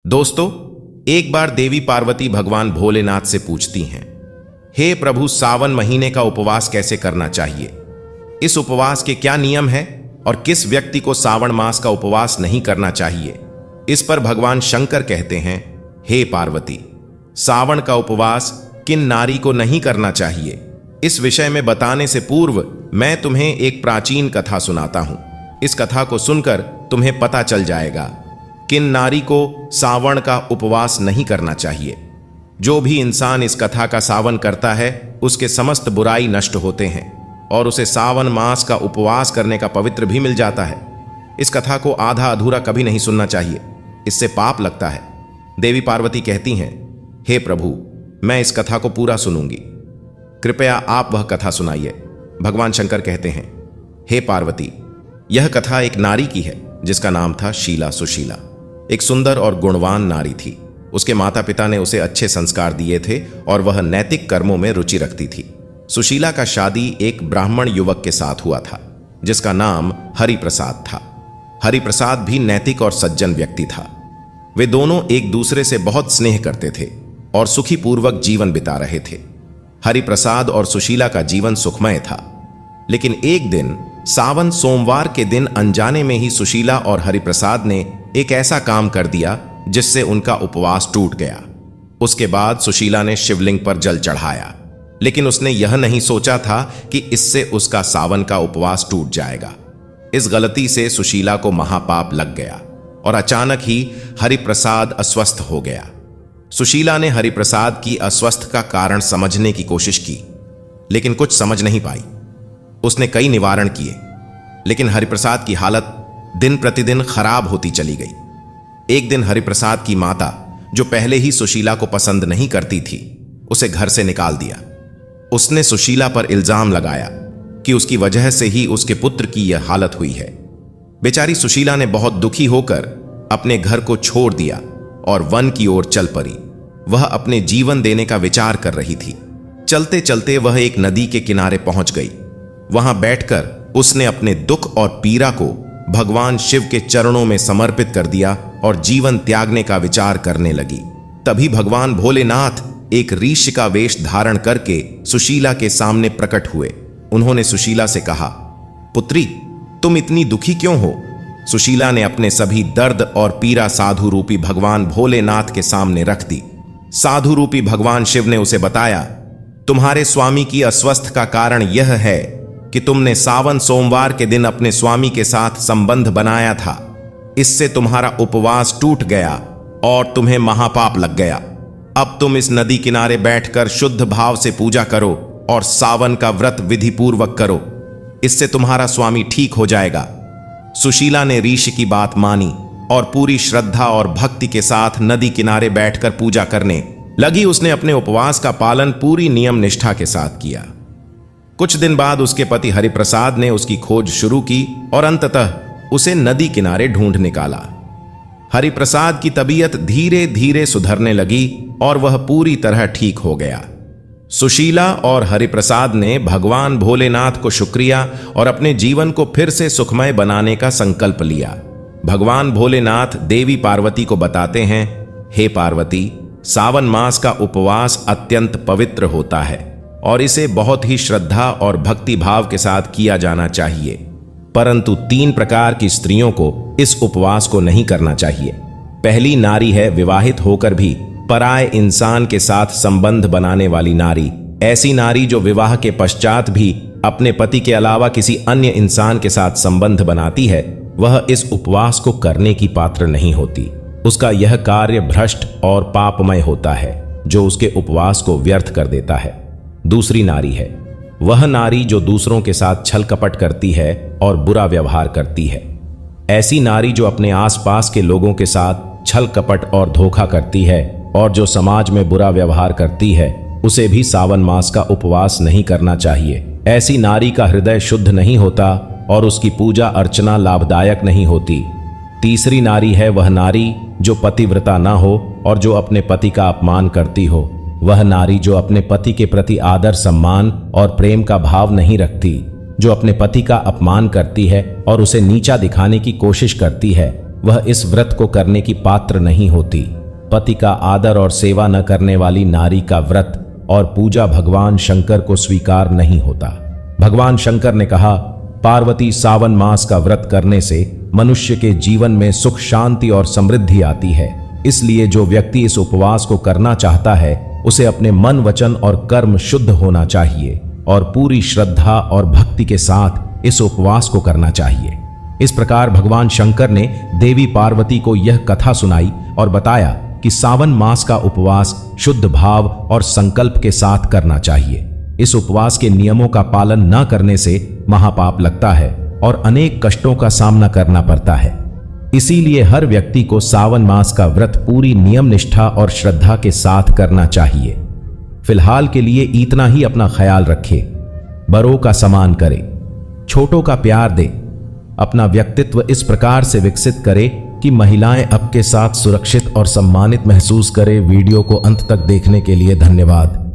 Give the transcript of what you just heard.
दोस्तों, एक बार देवी पार्वती भगवान भोलेनाथ से पूछती हैं, हे प्रभु, सावन महीने का उपवास कैसे करना चाहिए? इस उपवास के क्या नियम हैं और किस व्यक्ति को सावन मास का उपवास नहीं करना चाहिए? इस पर भगवान शंकर कहते हैं, हे पार्वती, सावन का उपवास किन नारी को नहीं करना चाहिए, इस विषय में बताने से पूर्व मैं तुम्हें एक प्राचीन कथा सुनाता हूं। इस कथा को सुनकर तुम्हें पता चल जाएगा किन नारी को सावन का उपवास नहीं करना चाहिए। जो भी इंसान इस कथा का सावन करता है उसके समस्त बुराई नष्ट होते हैं और उसे सावन मास का उपवास करने का पवित्र भी मिल जाता है। इस कथा को आधा अधूरा कभी नहीं सुनना चाहिए, इससे पाप लगता है। देवी पार्वती कहती हैं, हे प्रभु, मैं इस कथा को पूरा सुनूंगी, कृपया आप वह कथा सुनाइए। भगवान शंकर कहते हैं, हे पार्वती, यह कथा एक नारी की है जिसका नाम था शीला सुशीला। एक सुंदर और गुणवान नारी थी। उसके माता पिता ने उसे अच्छे संस्कार दिए थे और वह नैतिक कर्मों में रुचि रखती थी। सुशीला का शादी एक ब्राह्मण युवक के साथ हुआ था जिसका नाम हरिप्रसाद था। हरिप्रसाद भी नैतिक और सज्जन व्यक्ति था। वे दोनों एक दूसरे से बहुत स्नेह करते थे और सुखीपूर्वक जीवन बिता रहे थे। हरिप्रसाद और सुशीला का जीवन सुखमय था, लेकिन एक दिन सावन सोमवार के दिन अनजाने में ही सुशीला और हरिप्रसाद ने एक ऐसा काम कर दिया जिससे उनका उपवास टूट गया। उसके बाद सुशीला ने शिवलिंग पर जल चढ़ाया, लेकिन उसने यह नहीं सोचा था कि इससे उसका सावन का उपवास टूट जाएगा। इस गलती से सुशीला को महापाप लग गया और अचानक ही हरिप्रसाद अस्वस्थ हो गया। सुशीला ने हरिप्रसाद की अस्वस्थ का कारण समझने की कोशिश की, लेकिन कुछ समझ नहीं पाई। उसने कई निवारण किए, लेकिन हरिप्रसाद की हालत दिन प्रतिदिन खराब होती चली गई। एक दिन हरिप्रसाद की माता, जो पहले ही सुशीला को पसंद नहीं करती थी, उसे घर से निकाल दिया। उसने सुशीला पर इल्जाम लगाया कि उसकी वजह से ही उसके पुत्र की यह हालत हुई है। बेचारी सुशीला ने बहुत दुखी होकर अपने घर को छोड़ दिया और वन की ओर चल पड़ी। वह अपने जीवन देने का विचार कर रही थी। चलते चलते वह एक नदी के किनारे पहुंच गई। वहां बैठकर उसने अपने दुख और पीड़ा को भगवान शिव के चरणों में समर्पित कर दिया और जीवन त्यागने का विचार करने लगी। तभी भगवान भोलेनाथ एक ऋषि का वेश धारण करके सुशीला के सामने प्रकट हुए। उन्होंने सुशीला से कहा, पुत्री, तुम इतनी दुखी क्यों हो? सुशीला ने अपने सभी दर्द और पीड़ा साधु रूपी भगवान भोलेनाथ के सामने रख दी। साधु रूपी भगवान शिव ने उसे बताया, तुम्हारे स्वामी की अस्वस्थ का कारण यह है कि तुमने सावन सोमवार के दिन अपने स्वामी के साथ संबंध बनाया था। इससे तुम्हारा उपवास टूट गया और तुम्हें महापाप लग गया। अब तुम इस नदी किनारे बैठकर शुद्ध भाव से पूजा करो और सावन का व्रत विधि पूर्वक करो। इससे तुम्हारा स्वामी ठीक हो जाएगा। सुशीला ने ऋषि की बात मानी और पूरी श्रद्धा और भक्ति के साथ नदी किनारे बैठकर पूजा करने लगी। उसने अपने उपवास का पालन पूरी नियम निष्ठा के साथ किया। कुछ दिन बाद उसके पति हरिप्रसाद ने उसकी खोज शुरू की और अंततः उसे नदी किनारे ढूंढ निकाला। हरिप्रसाद की तबीयत धीरे धीरे सुधरने लगी और वह पूरी तरह ठीक हो गया। सुशीला और हरिप्रसाद ने भगवान भोलेनाथ को शुक्रिया और अपने जीवन को फिर से सुखमय बनाने का संकल्प लिया। भगवान भोलेनाथ देवी पार्वती को बताते हैं, हे पार्वती, सावन मास का उपवास अत्यंत पवित्र होता है और इसे बहुत ही श्रद्धा और भक्ति भाव के साथ किया जाना चाहिए, परंतु 3 प्रकार की स्त्रियों को इस उपवास को नहीं करना चाहिए। पहली नारी है विवाहित होकर भी पराये इंसान के साथ संबंध बनाने वाली नारी। ऐसी नारी जो विवाह के पश्चात भी अपने पति के अलावा किसी अन्य इंसान के साथ संबंध बनाती है, वह इस उपवास को करने की पात्र नहीं होती। उसका यह कार्य भ्रष्ट और पापमय होता है जो उसके उपवास को व्यर्थ कर देता है। दूसरी नारी है वह नारी जो दूसरों के साथ छल कपट करती है और बुरा व्यवहार करती है। ऐसी नारी जो अपने आसपास के लोगों के साथ छल कपट और धोखा करती है और जो समाज में बुरा व्यवहार करती है, उसे भी सावन मास का उपवास नहीं करना चाहिए। ऐसी नारी का हृदय शुद्ध नहीं होता और उसकी पूजा अर्चना लाभदायक नहीं होती। तीसरी नारी है वह नारी जो पतिव्रता न हो और जो अपने पति का अपमान करती हो। वह नारी जो अपने पति के प्रति आदर सम्मान और प्रेम का भाव नहीं रखती, जो अपने पति का अपमान करती है और उसे नीचा दिखाने की कोशिश करती है, वह इस व्रत को करने की पात्र नहीं होती। पति का आदर और सेवा न करने वाली नारी का व्रत और पूजा भगवान शंकर को स्वीकार नहीं होता। भगवान शंकर ने कहा, पार्वती, सावन मास का व्रत करने से मनुष्य के जीवन में सुख, शांति और समृद्धि आती है। इसलिए जो व्यक्ति इस उपवास को करना चाहता है उसे अपने मन, वचन और कर्म शुद्ध होना चाहिए और पूरी श्रद्धा और भक्ति के साथ इस उपवास को करना चाहिए। इस प्रकार भगवान शंकर ने देवी पार्वती को यह कथा सुनाई और बताया कि सावन मास का उपवास शुद्ध भाव और संकल्प के साथ करना चाहिए। इस उपवास के नियमों का पालन न करने से महापाप लगता है और अनेक कष्टों का सामना करना पड़ता है। इसीलिए हर व्यक्ति को सावन मास का व्रत पूरी नियम निष्ठा और श्रद्धा के साथ करना चाहिए। फिलहाल के लिए इतना ही। अपना ख्याल रखे, बड़ों का सम्मान करे, छोटों का प्यार दे, अपना व्यक्तित्व इस प्रकार से विकसित करे कि महिलाएं आपके साथ सुरक्षित और सम्मानित महसूस करें। वीडियो को अंत तक देखने के लिए धन्यवाद।